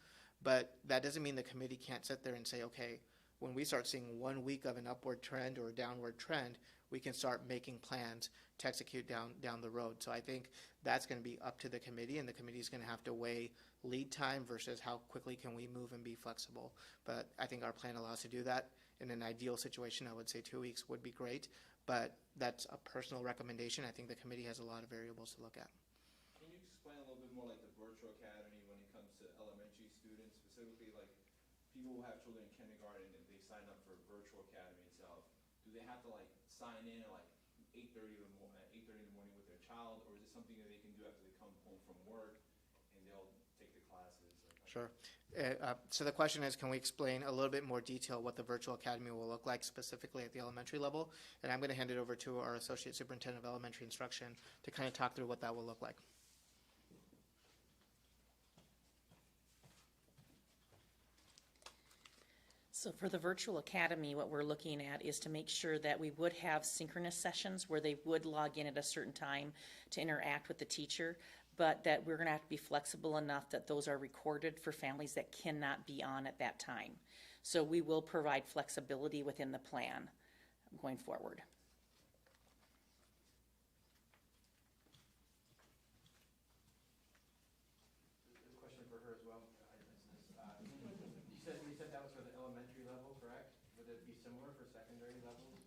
But that doesn't mean the committee can't sit there and say, okay, when we start seeing 1 week of an upward trend or a downward trend, we can start making plans to execute down the road. So I think that's going to be up to the committee, and the committee is going to have to weigh lead time versus how quickly can we move and be flexible. But I think our plan allows us to do that. In an ideal situation, I would say 2 weeks would be great, but that's a personal recommendation. I think the committee has a lot of variables to look at. Can you explain a little bit more like the virtual academy when it comes to elementary students, specifically like people who have children in kindergarten and they sign up for virtual academy itself? Do they have to like sign in at like 8:30 in the morning with their child, or is it something that they can do after they come home from work and they'll take the classes? Sure. So the question is, can we explain a little bit more detail what the virtual academy will look like specifically at the elementary level? And I'm going to hand it over to our Associate Superintendent of Elementary Instruction to kind of talk through what that will look like. So for the virtual academy, what we're looking at is to make sure that we would have synchronous sessions where they would log in at a certain time to interact with the teacher, but that we're going to have to be flexible enough that those are recorded for families that cannot be on at that time. So we will provide flexibility within the plan going forward. A question for her as well. You said that was for the elementary level, correct? Would it be similar for secondary levels?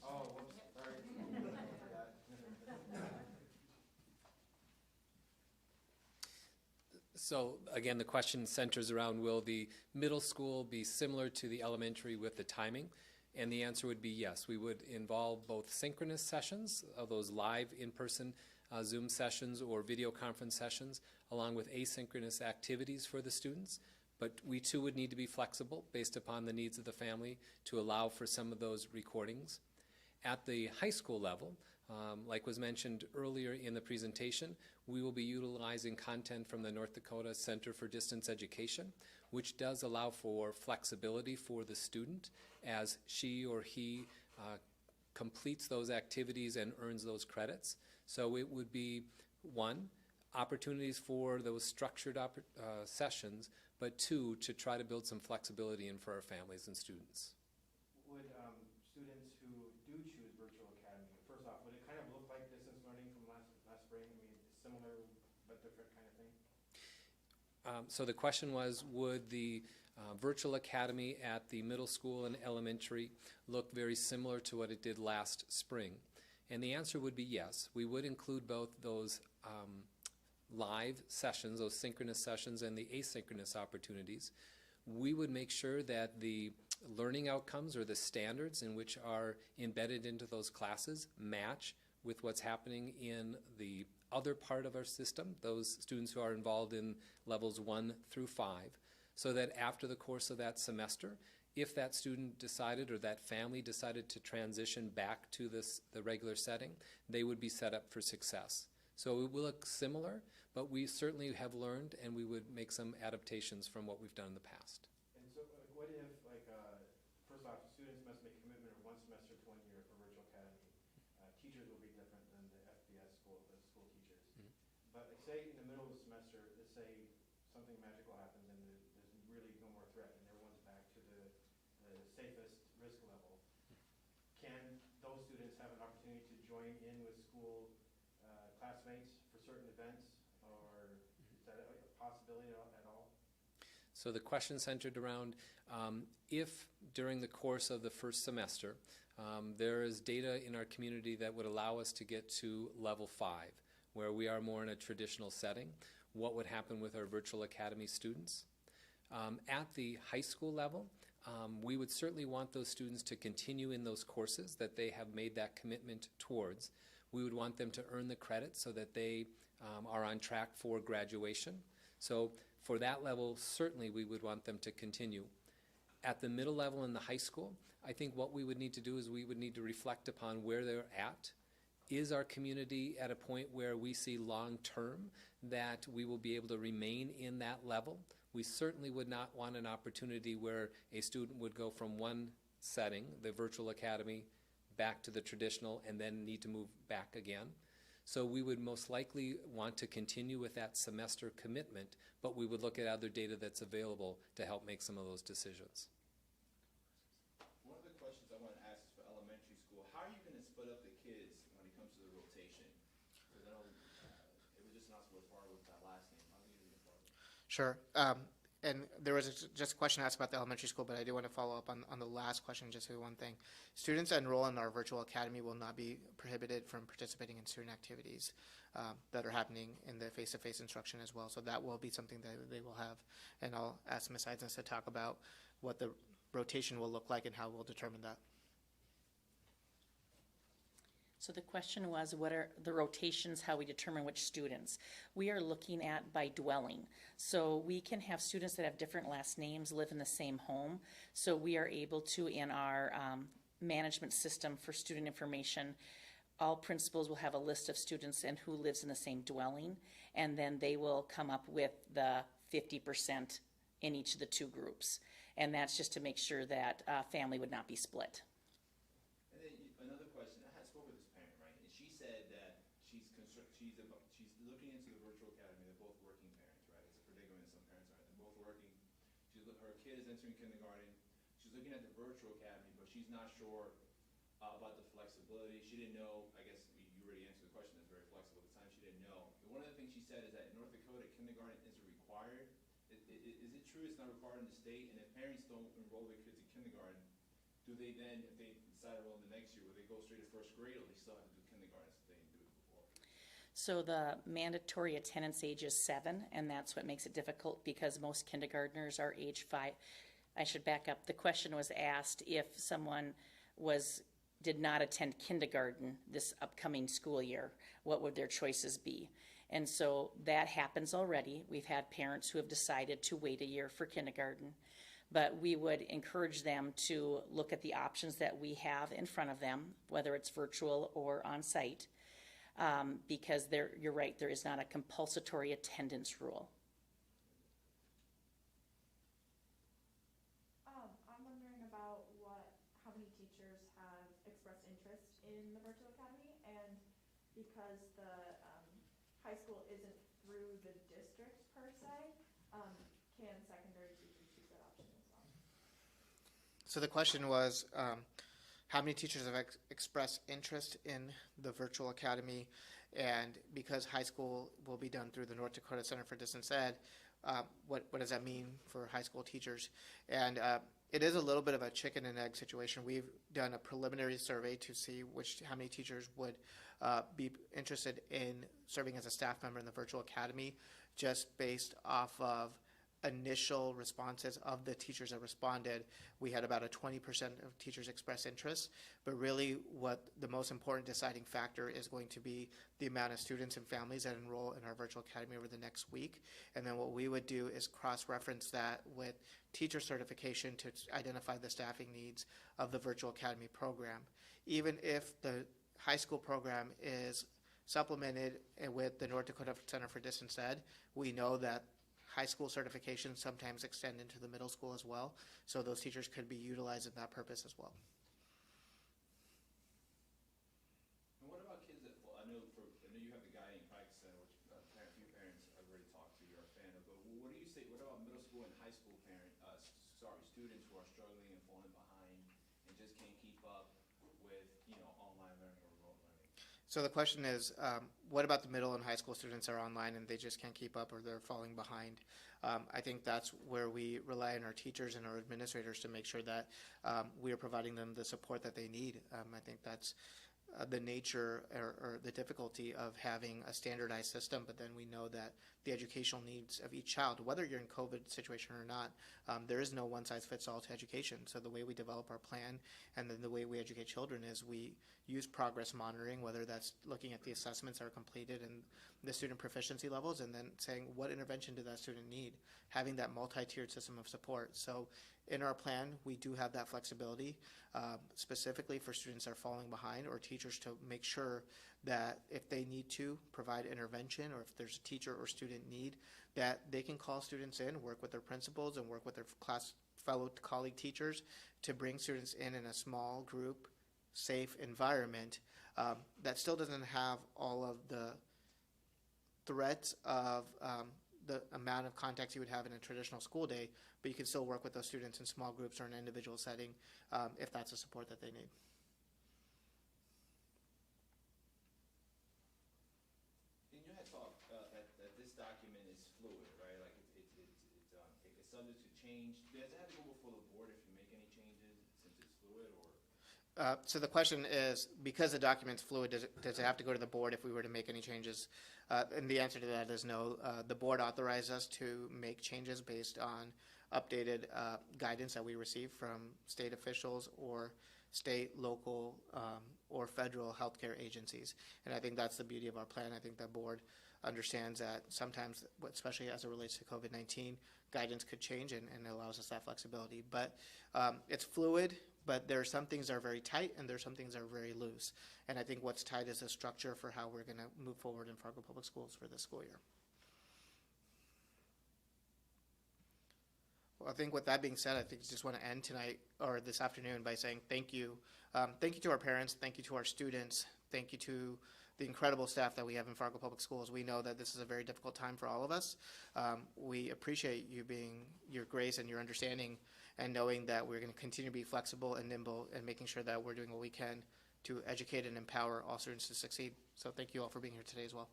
Oh, whoops, sorry. So again, the question centers around, will the middle school be similar to the elementary with the timing? And the answer would be yes. We would involve both synchronous sessions of those live in-person Zoom sessions or video conference sessions, along with asynchronous activities for the students. But we too would need to be flexible based upon the needs of the family to allow for some of those recordings. At the high school level, like was mentioned earlier in the presentation, we will be utilizing content from the North Dakota Center for Distance Education, which does allow for flexibility for the student as she or he completes those activities and earns those credits. So it would be, one, opportunities for those structured sessions, but two, to try to build some flexibility in for our families and students. Would students who do choose virtual academy, first off, would it kind of look like distance learning from last spring? I mean, similar but different kind of thing? So the question was, would the virtual academy at the middle school and elementary look very similar to what it did last spring? And the answer would be yes. We would include both those live sessions, those synchronous sessions, and the asynchronous opportunities. We would make sure that the learning outcomes or the standards in which are embedded into those classes match with what's happening in the other part of our system, those students who are involved in levels 1 through 5, so that after the course of that semester, if that student decided or that family decided to transition back to the regular setting, they would be set up for success. So it will look similar, but we certainly have learned, and we would make some adaptations from what we've done in the past. And so what if, like, first off, students must make a commitment of 1 semester to 1 year for virtual academy. Teachers will be different than the FBS school, the school teachers. But like, say in the middle of the semester, let's say something magical happens and there's really no more threat and everyone's back to the safest risk level. Can those students have an opportunity to join in with school classmates for certain events, or is that a possibility at all? So the question centered around if during the course of the first semester there is data in our community that would allow us to get to level 5, where we are more in a traditional setting, what would happen with our virtual academy students? At the high school level, we would certainly want those students to continue in those courses that they have made that commitment towards. We would want them to earn the credit so that they are on track for graduation. So for that level, certainly we would want them to continue. At the middle level in the high school, I think what we would need to do is we would need to reflect upon where they're at. Is our community at a point where we see long-term that we will be able to remain in that level? We certainly would not want an opportunity where a student would go from one setting, the virtual academy, back to the traditional and then need to move back again. So we would most likely want to continue with that semester commitment, but we would look at other data that's available to help make some of those decisions. One of the questions I want to ask is for elementary school. How are you going to split up the kids when it comes to the rotation? Because I know it was just not so far with that last name. How are you going to Fargo? Sure. And there was just a question asked about the elementary school, but I do want to follow up on the last question, just say one thing. Students that enroll in our virtual academy will not be prohibited from participating in certain activities that are happening in the face-to-face instruction as well. So that will be something that they will have. And I'll ask Ms. Eidens to talk about what the rotation will look like and how we'll determine that. So the question was, what are the rotations, how we determine which students? We are looking at by dwelling. So we can have students that have different last names live in the same home. So we are able to, in our management system for student information, all principals will have a list of students and who lives in the same dwelling, and then they will come up with the 50% in each of the 2 groups. And that's just to make sure that family would not be split. And then another question. I had spoke with this parent, right? And she said that she's looking into the virtual academy. They're both working parents, right? It's a predicament that some parents are. They're both working. Her kid is entering kindergarten. She's looking at the virtual academy, but she's not sure about the flexibility. She didn't know. I guess you already answered the question. It's very flexible. At the time, she didn't know. And one of the things she said is that in North Dakota, kindergarten isn't required. Is it true it's not required in the state? And if parents don't enroll their kids in kindergarten, do they then, if they decide to enroll in the next year, will they go straight to first grade, or they still have to do kindergarten since they didn't do it before? So the mandatory attendance age is 7, and that's what makes it difficult because most kindergartners are age 5. I should back up. The question was asked if someone was did not attend kindergarten this upcoming school year, what would their choices be? And so that happens already. We've had parents who have decided to wait a year for kindergarten. But we would encourage them to look at the options that we have in front of them, whether it's virtual or on-site, because you're right, there is not a compulsory attendance rule. I'm wondering about how many teachers have expressed interest in the virtual academy, and because the high school isn't through the district per se, can secondary teachers choose that option as well? So the question was, how many teachers have expressed interest in the virtual academy? And because high school will be done through the North Dakota Center for Distance Ed, what does that mean for high school teachers? And it is a little bit of a chicken and egg situation. We've done a preliminary survey to see how many teachers would be interested in serving as a staff member in the virtual academy, just based off of initial responses of the teachers that responded. We had about a 20% of teachers express interest, but really what the most important deciding factor is going to be the amount of students and families that enroll in our virtual academy over the next week. And then what we would do is cross-reference that with teacher certification to identify the staffing needs of the virtual academy program. Even if the high school program is supplemented with the North Dakota Center for Distance Ed, we know that high school certifications sometimes extend into the middle school as well, so those teachers could be utilized in that purpose as well. And what about kids that, well, I know you have the guiding practice center, which a few parents I've already talked to, you're a fan of, but what do you say, what about middle school and high school students who are struggling and falling behind and just can't keep up with, online learning or remote learning? So the question is, what about the middle and high school students that are online and they just can't keep up or they're falling behind? I think that's where we rely on our teachers and our administrators to make sure that we are providing them the support that they need. I think that's the nature or the difficulty of having a standardized system, but then we know that the educational needs of each child, whether you're in COVID situation or not, there is no one-size-fits-all to education. So the way we develop our plan and then the way we educate children is we use progress monitoring, whether that's looking at the assessments that are completed and the student proficiency levels, and then saying what intervention did that student need, having that multi-tiered system of support. So in our plan, we do have that flexibility, specifically for students that are falling behind or teachers to make sure that if they need to provide intervention or if there's a teacher or student need, that they can call students in, work with their principals and work with their fellow colleague teachers to bring students in a small group, safe environment that still doesn't have all of the threats of the amount of contacts you would have in a traditional school day, but you can still work with those students in small groups or in an individual setting if that's the support that they need. In your talk, that this document is fluid, right? Like it's subject to change. Does it have to go before the board if you make any changes since it's fluid, or? So the question is, because the document's fluid, does it have to go to the board if we were to make any changes? And the answer to that is no. The board authorized us to make changes based on updated guidance that we receive from state officials or state, local, or federal healthcare agencies. And I think that's the beauty of our plan. I think the board understands that sometimes, especially as it relates to COVID-19, guidance could change and it allows us that flexibility. But it's fluid, but there are some things that are very tight and there are some things that are very loose. And I think what's tight is the structure for how we're going to move forward in Fargo Public Schools for this school year. Well, I think with that being said, I think I just want to end tonight or this afternoon by saying thank you. Thank you to our parents. Thank you to our students. Thank you to the incredible staff that we have in Fargo Public Schools. We know that this is a very difficult time for all of us. We appreciate you being your grace and your understanding and knowing that we're going to continue to be flexible and nimble and making sure that we're doing what we can to educate and empower all students to succeed. So thank you all for being here today as well.